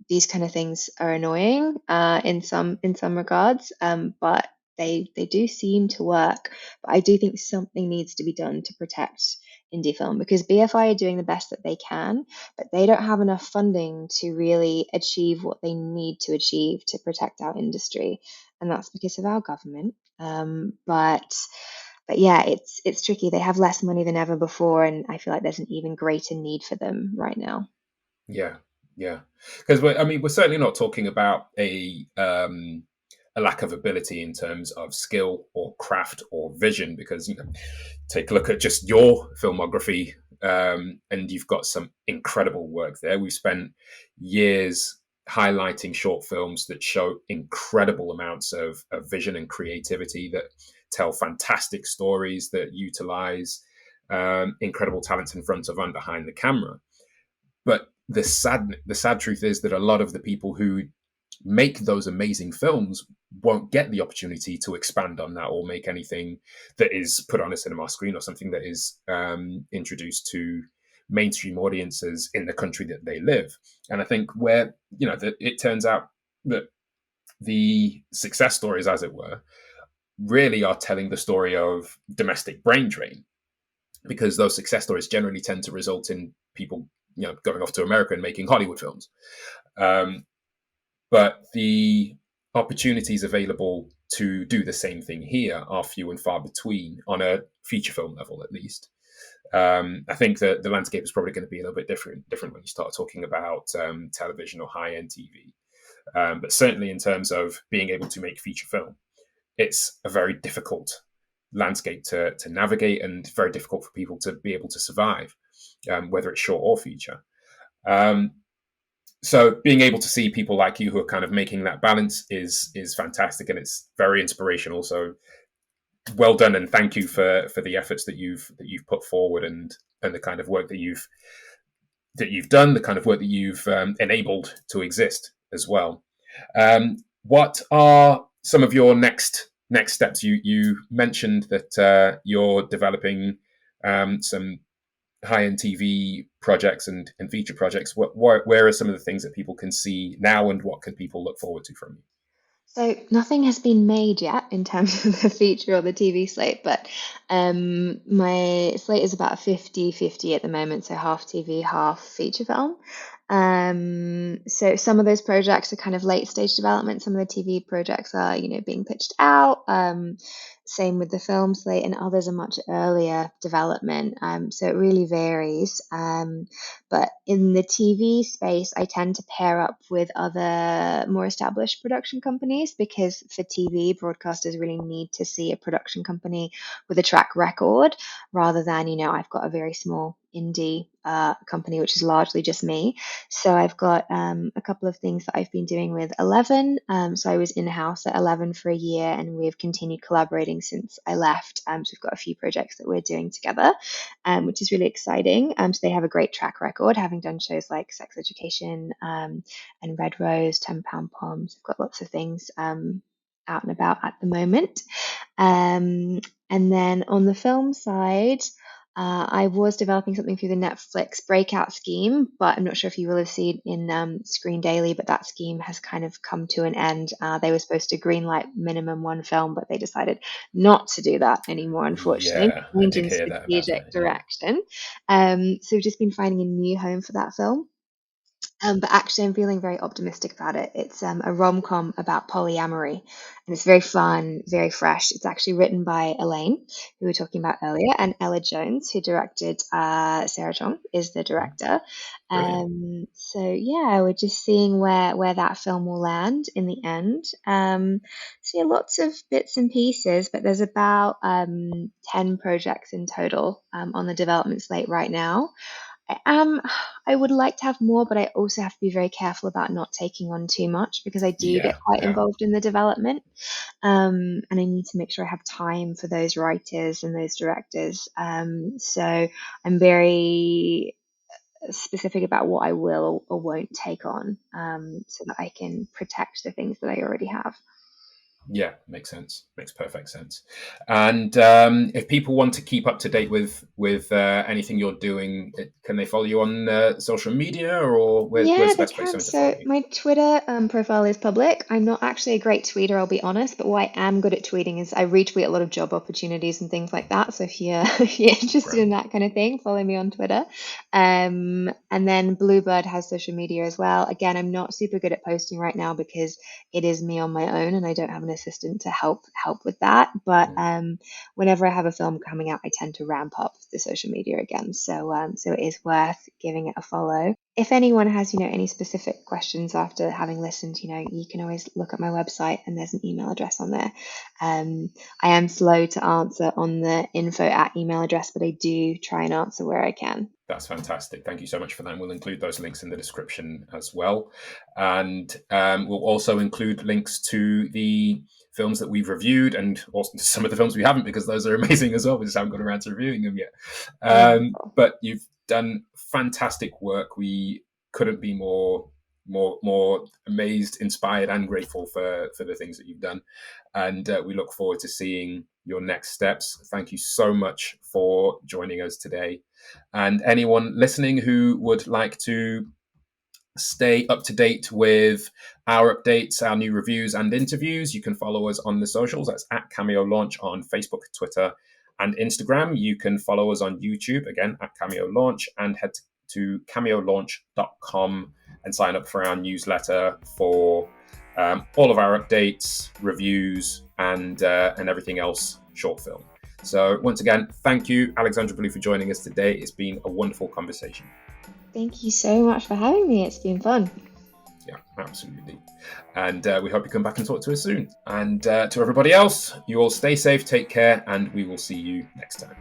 These kind of things are annoying in some regards, but they do seem to work. But I do think something needs to be done to protect indie film because BFI are doing the best that they can, but they don't have enough funding to really achieve what they need to achieve to protect our industry, and that's because of our government. But yeah, it's tricky. They have less money than ever before, and I feel like there's an even greater need for them right now. Yeah, yeah. Because we're certainly not talking about a lack of ability in terms of skill or craft or vision. Because take a look at just your filmography, and you've got some incredible work there. We've spent years highlighting short films that show incredible amounts of vision and creativity that tell fantastic stories that utilize incredible talents in front of and behind the camera. But the sad truth is that a lot of the people who make those amazing films won't get the opportunity to expand on that or make anything that is put on a cinema screen or something that is introduced to mainstream audiences in the country that they live. And I think where it turns out that the success stories, as it were, really are telling the story of domestic brain drain, because those success stories generally tend to result in people going off to America and making Hollywood films. Um, but the opportunities available to do the same thing here are few and far between on a feature film level, at least. I think that the landscape is probably going to be a little bit different when you start talking about television or high end TV. But certainly in terms of being able to make feature film, it's a very difficult landscape to navigate and very difficult for people to be able to survive, whether it's short or feature. Um, so being able to see people like you who are kind of making that balance is fantastic, and it's very inspirational. So well done, and thank you for the efforts that you've put forward, and the kind of work that you've done, the kind of work that you've enabled to exist as well. What are some of your next steps? You mentioned that you're developing some high end TV projects and feature projects. Where are some of the things that people can see now, and what can people look forward to from you? So nothing has been made yet in terms of the feature or the TV slate, but my slate is about 50-50 at the moment, so half TV, half feature film. So some of those projects are kind of late stage development. Some of the TV projects are, being pitched out. Same with the film slate, and others are much earlier development. So it really varies. But in the TV space, I tend to pair up with other more established production companies because for TV, broadcasters really need to see a production company with a track record rather than, I've got a very small indie company, which is largely just me. So I've got a couple of things that I've been doing with 11. So I was in house at 11 for a year, and we've continued collaborating since I left. So we've got a few projects that we're doing together, which is really exciting. So they have a great track record, having done shows like Sex Education and Red Rose, 10 Pound Poms. I've got lots of things out and about at the moment. And then on the film side, I was developing something through the Netflix Breakout scheme, but I'm not sure if you will have seen in Screen Daily, but that scheme has kind of come to an end. They were supposed to greenlight minimum one film, but they decided not to do that anymore, unfortunately. Yeah, I Change did in hear that about strategic that. Yeah. direction. So we've just been finding a new home for that film. But actually, I'm feeling very optimistic about it. It's a rom-com about polyamory, and it's very fun, very fresh. It's actually written by Elaine, who we were talking about earlier, and Ella Jones, who directed Sarah Chong, is the director. Brilliant. So yeah, we're just seeing where that film will land in the end. So yeah, lots of bits and pieces, but there's about 10 projects in total on the development slate right now. Um, I would like to have more, but I also have to be very careful about not taking on too much because I do Yeah, get quite yeah, involved in the development. And I need to make sure I have time for those writers and those directors. So I'm very specific about what I will or won't take on, so that I can protect the things that I already have. Yeah, makes sense. Makes perfect sense. And if people want to keep up to date with anything you're doing, can they follow you on social media, or where's Yeah, the they best place for can. them to follow So you? my Twitter profile is public. I'm not actually a great tweeter, I'll be honest, but what I am good at tweeting is I retweet a lot of job opportunities and things like that. So if you're if you're interested in Right. that kind of thing, follow me on Twitter. And then Bluebird has social media as well. Again, I'm not super good at posting right now because it is me on my own and I don't have an assistant to help with that. But Mm. whenever I have a film coming out, I tend to ramp up the social media again. So it is worth giving it a follow. If anyone has, any specific questions after having listened, you can always look at my website and there's an email address on there. I am slow to answer on the info@email address, but I do try and answer where I can. That's fantastic. Thank you so much for that. And we'll include those links in the description as well. And we'll also include links to the films that we've reviewed and also some of the films we haven't, because those are amazing as well. We just haven't got around to reviewing them yet. Wonderful. But you've done fantastic work. We couldn't be more amazed, inspired, and grateful for the things that you've done. And we look forward to seeing your next steps. Thank you so much for joining us today. And anyone listening who would like to stay up to date with our updates, our new reviews and interviews, you can follow us on the socials. That's at Cameo Launch on Facebook, Twitter, and Instagram. You can follow us on YouTube, again, at Cameo Launch, and head to cameolaunch.com and sign up for our newsletter for all of our updates, reviews, and everything else short film. So once again, thank you, Alexandra Ballou, for joining us today. It's been a wonderful conversation. Thank you so much for having me. It's been fun. Yeah, absolutely. And we hope you come back and talk to us soon. And to everybody else, you all stay safe, take care, and we will see you next time.